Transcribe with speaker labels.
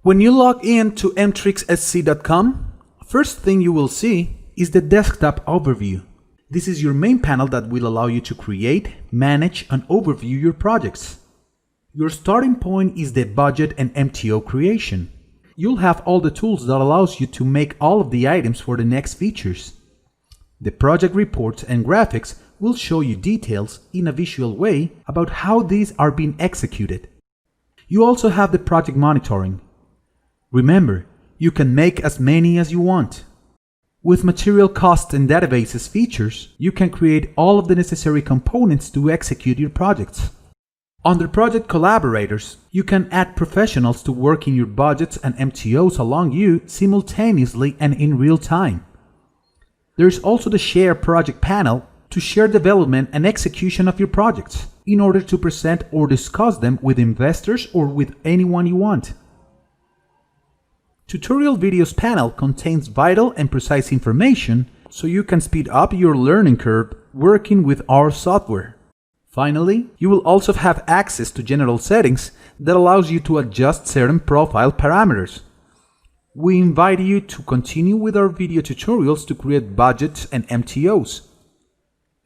Speaker 1: When you log in to Mtrixsc.com, first thing you will see is the desktop overview. This is your main panel that will allow you to create, manage, and overview your projects. Your starting point is the Budget and MTO creation. You'll have all the tools that allows you to make all of the items for the next features. The project reports and graphics will show you details in a visual way about how these are being executed. You also have the project monitoring. Remember, you can make as many as you want. With material cost and databases features, you can create all of the necessary components to execute your projects. Under Project Collaborators, you can add professionals to work in your budgets and MTOs along you simultaneously and in real time. There is also the Share Project panel to share development and execution of your projects in order to present or discuss them with investors or with anyone you want. Tutorial Videos panel contains vital and precise information so you can speed up your learning curve working with our software. Finally, you will also have access to general settings that allows you to adjust certain profile parameters. We invite you to continue with our video tutorials to create budgets and MTOs.